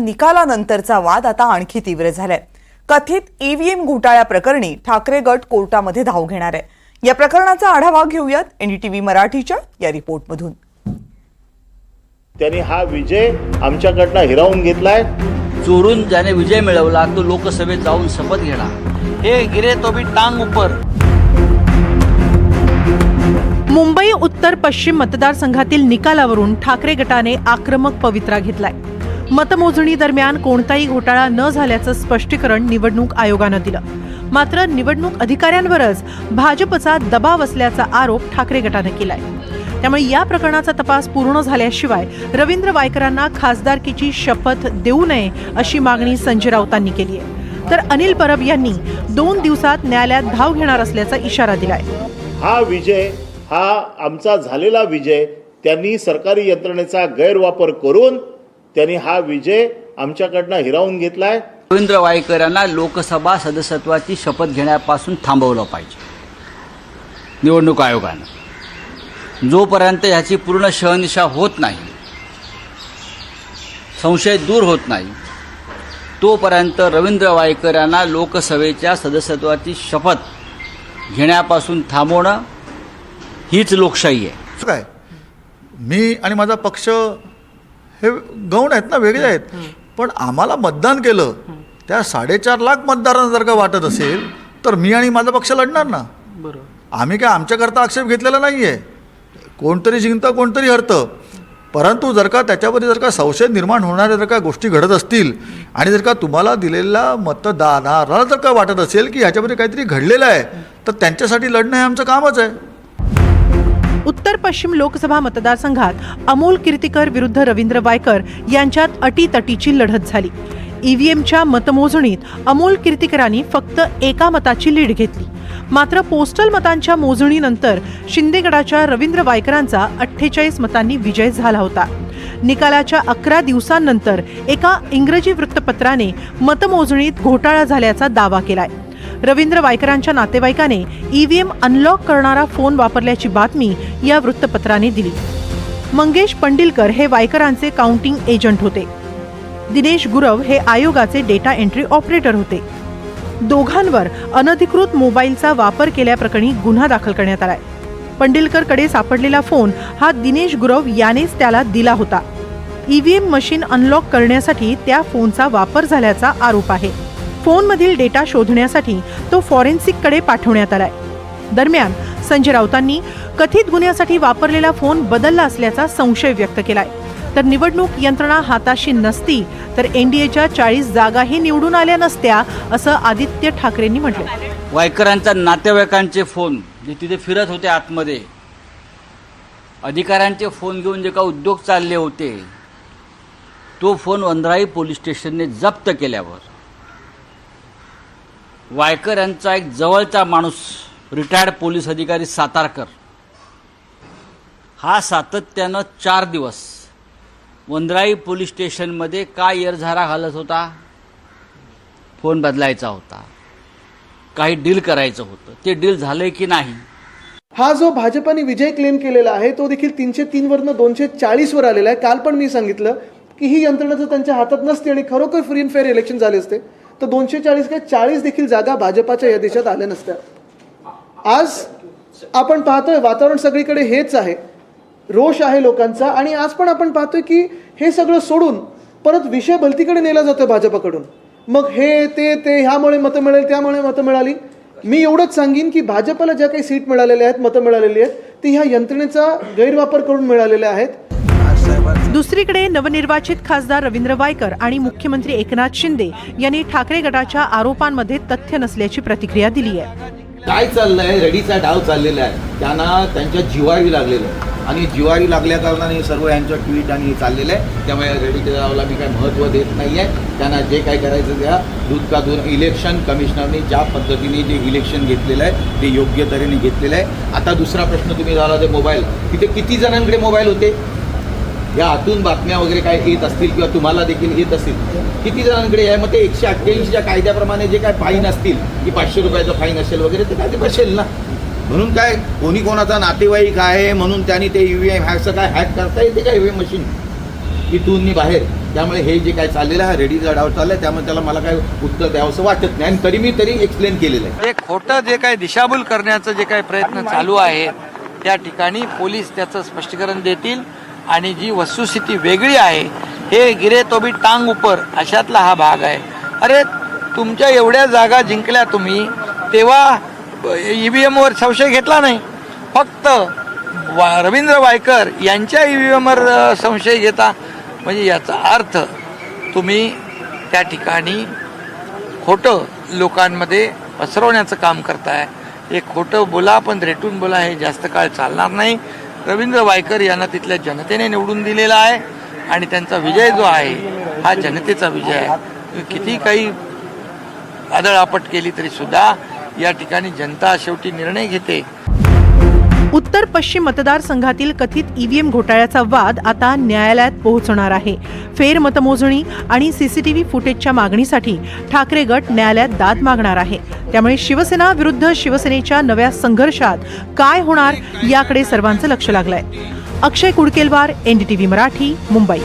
निकालानंतरचा वाद आता आणखी तीव्र झालाय। कथित ईव्हीएम घोटाळ्या प्रकरणी ठाकरे गट कोर्टामध्ये धाव घेणार आहे। या प्रकरणाचा आढावा घेऊयात एनडीटीव्ही मराठीच्या या रिपोर्टमधून। त्यांनी हा विजय आमच्याकडनं हिरावून घेतलाय। चोरून ज्याने विजय मिळवला तो लोकसभेत जाऊन शपथ घेणार। हे गिरे तो भी टांग ऊपर। मुंबई उत्तर पश्चिम मतदारसंघातील निकालावरून ठाकरे गटाने आक्रमक पवित्रा घेतलाय। मतमोजणी दरम्यान कोणताही घोटाळा न झाल्याचं स्पष्टीकरण निवडणूक आयोगानं दिलं। मात्र निवडणूक अधिकाऱ्यांवरच भाजपचा दबाव असल्याचा आरोप ठाकरे गटाने केलाय। त्यामुळे या प्रकरणाचा तपास पूर्ण झाल्याशिवाय रवींद्र वायकरांना खासदारकीची शपथ देऊ नये अशी मागणी संजय राऊतांनी केली आहे। तर अनिल परब यांनी 2 दिवसात न्यायालयात धाव घेणार असल्याचा इशारा दिलाय। हा विजय हा आमचा झालेला विजय, त्यांनी सरकारी यंत्रणेचा गैरवापर करून त्यांनी हा विजय आमच्याकडनं हिरावून घेतलाय। रवींद्र वायकरांना लोकसभा सदस्यत्वाची शपथ घेण्यापासून थांबवलं पाहिजे निवडणूक आयोगानं। जोपर्यंत ह्याची पूर्ण शहनिशा होत नाही, संशय दूर होत नाही, तोपर्यंत रवींद्र वायकरांना लोकसभेच्या सदस्यत्वाची शपथ घेण्यापासून थांबवणं हीच लोकशाही आहे। काय मी आणि माझा पक्ष हे गौण आहेत ना, वेगळे आहेत, पण आम्हाला मतदान केलं त्या 4.5 लाख मतदारांना जर का वाटत असेल तर मी आणि माझा पक्ष लढणार ना। आम्ही काय आमच्याकरता आक्षेप घेतलेला नाही आहे। कोणतरी जिंकतं कोणतरी हरतं, परंतु जर का त्याच्यामध्ये जर का संशय निर्माण होणाऱ्या जर का गोष्टी घडत असतील आणि जर का तुम्हाला दिलेल्या मतदाराला जर का वाटत असेल की ह्याच्यामध्ये काहीतरी घडलेलं आहे तर त्यांच्यासाठी लढणं हे आमचं कामच आहे। उत्तर पश्चिम लोकसभा मतदारसंघात अमोल कीर्तिकर विरुद्ध रवींद्र वायकर यांच्यात अटीतटीची लढत झाली। ईव्हीएमच्या मतमोजणीत अमोल कीर्तिकरांनी फक्त एका मताची लीड घेतली। मात्र पोस्टल मतांच्या मोजणीनंतर शिंदे गटाच्या रवींद्र वायकरांचा 48 मतांनी विजय झाला होता। निकालाच्या 11 दिवसांनंतर एका इंग्रजी वृत्तपत्राने मतमोजणीत घोटाळा झाल्याचा दावा केलाय। रवींद्र वायकरांच्या नातेवाईकाने ईव्हीएम अनलॉक करणारा फोन वापरल्याची बातमी या वृत्तपत्राने दिली। मंगेश पंडिलकर हे वायकरांचे काउंटिंग एजंट होते। दिनेश गुरव हे आयोगाचे डेटा एंट्री ऑपरेटर होते। दोघांवर अनधिकृत मोबाईलचा वापर केल्याप्रकरणी गुन्हा दाखल करण्यात आलाय। पंडिलकरकडे सापडलेला फोन हा दिनेश गुरव यानेच त्याला दिला होता। ईव्हीएम मशीन अनलॉक करण्यासाठी त्या फोनचा वापर झाल्याचा आरोप आहे। फोनमधील डेटा शोधण्यासाठी तो फॉरेन्सिककडे पाठवण्यात आलाय। दरम्यान संजय राऊतांनी कथित गुन्ह्यासाठी वापरलेला फोन बदलला असल्याचा संशय व्यक्त केलाय। तर निवडणूक यंत्रणा हाताशी नसती तर एनडीएच्या 40 जागाही निवडून आल्या नसत्या असं आदित्य ठाकरेंनी म्हटलं। वायकरांच्या नातेवाईकांचे फोन जे तिथे फिरत होते आतमध्ये, अधिकाऱ्यांचे फोन घेऊन जे का उद्योग चालले होते, तो फोन वंद्राई पोलीस स्टेशनने जप्त केल्यावर वायकर यांचा एक जवळचा माणूस रिटायर्ड पोलीस अधिकारी सातारकर हा सातत्यानं 4 दिवस वंद्राई पोलीस स्टेशनमध्ये का येरझारा घालत होता? फोन बदलायचा होता, काही डील करायचं होतं, ते डील झालंय की नाही? हा जो भाजपाने विजय क्लेम केलेला आहे तो देखील 303 वरनं 240 वर आलेला आहे। काल पण मी सांगितलं की ही यंत्रणा जर त्यांच्या हातात नसते आणि खरोखर फ्री अँड फेअर इलेक्शन झाले असते तर 240 काय 40 देखील जागा भाजपाच्या या देशात आल्या नसत्या। आज आपण पाहतोय वातावरण सगळीकडे हेच आहे, रोष आहे लोकांचा, आणि आज पण आपण पाहतोय की हे सगळं सोडून परत विषय भलतीकडे नेला जातोय भाजपाकडून। मग हे ते ह्यामुळे मतं मिळाली, त्यामुळे मतं मिळाली। मी एवढंच सांगेन की भाजपाला ज्या काही सीट मिळालेल्या आहेत, मतं मिळालेली आहेत, ती ह्या यंत्रणेचा गैरवापर करून मिळालेल्या आहेत। दुसरीकडे नवनिर्वाचित खासदार रवींद्र वायकर आणि मुख्यमंत्री एकनाथ शिंदे यांनी ठाकरे गटाच्या आरोपांमध्ये तथ्य नसल्याची प्रतिक्रिया दिली आहे। काय चाललंय, रेडीचा डाव चाललेला आहे, त्यांना त्यांच्या जिवारी लागलेलं आहे आणि जिवारी लागल्या कारणाने सर्व यांचं ट्विट आणि चाललेलं आहे। त्यामुळे रेडीच्या डावला मी काय महत्त्व देत नाही आहे। त्यांना जे काय करायचं त्या दूध का दूध। इलेक्शन कमिशनरने ज्या पद्धतीने जे इलेक्शन घेतलेलं आहे ते योग्य तऱ्हेने घेतलेलं आहे। आता दुसरा प्रश्न तुम्ही झाला ते मोबाईल, तिथे किती जणांकडे मोबाईल होते? या आतून बातम्या वगैरे काय येत असतील किंवा तुम्हाला देखील येत असतील, किती जणांकडे आहे? मग ते 188च्या कायद्याप्रमाणे जे काय फाईन असतील की 500 रुपयाचं फाईन असेल वगैरे ते काय ते बसेल ना। म्हणून काय कोणी कोणाचा नातेवाईक आहे म्हणून त्यांनी ते ईव्हीएम हॅकचं काय हॅक करता येते का ईव्हीएम मशीन इथून बाहेर? त्यामुळे हे जे काय चाललेलं आहे रेडीचा डाव चाललाय त्यामुळे त्याला मला काय उत्तर द्यावंसं वाटत नाही आणि तरी मी एक्सप्लेन केलेलं आहे. जे खोटं जे काय दिशाभूल करण्याचं जे काही प्रयत्न चालू आहे त्या ठिकाणी पोलीस त्याचं स्पष्टीकरण देतील आणि जी वस्तुस्थिती वेगळी आहे हे गिरे तो भी टांग उपर अशातला हा भाग आहे. अरे तुमच्या एवढ्या जागा जिंकल्या तुम्ही तेव्हा ईव्हीएमवर संशय घेतला नाही, फक्त रवींद्र वायकर यांच्या ईव्हीएमवर संशय घेता. म्हणजे याचा अर्थ तुम्ही त्या ठिकाणी खोटं लोकांमध्ये पसरवण्याचं काम करताय. हे खोटं बोला पण रेटून बोला हे जास्त काळ चालणार नाही. रवींद्र वायकर यांना तिथल्या जनतेने निवडून दिलेला आहे आणि त्यांचा विजय जो आहे हा जनतेचा विजय आहे. किती काही आदळआपट केली तरी सुद्धा या ठिकाणी जनता शेवटी निर्णय घेते. उत्तर पश्चिम मतदारसंघातील कथित ईव्हीएम घोटाळ्याचा वाद आता न्यायालयात पोहोचणार आहे. फेर मतमोजणी आणि सीसीटीव्ही फुटेजच्या मागणीसाठी ठाकरे गट न्यायालयात दाद मागणार आहे. त्यामुळे शिवसेना विरुद्ध शिवसेनेच्या नव्या संघर्षात काय होणार याकडे सर्वांचं लक्ष लागलंय. अक्षय कुडकेलवार, NDTV मराठी, मुंबई.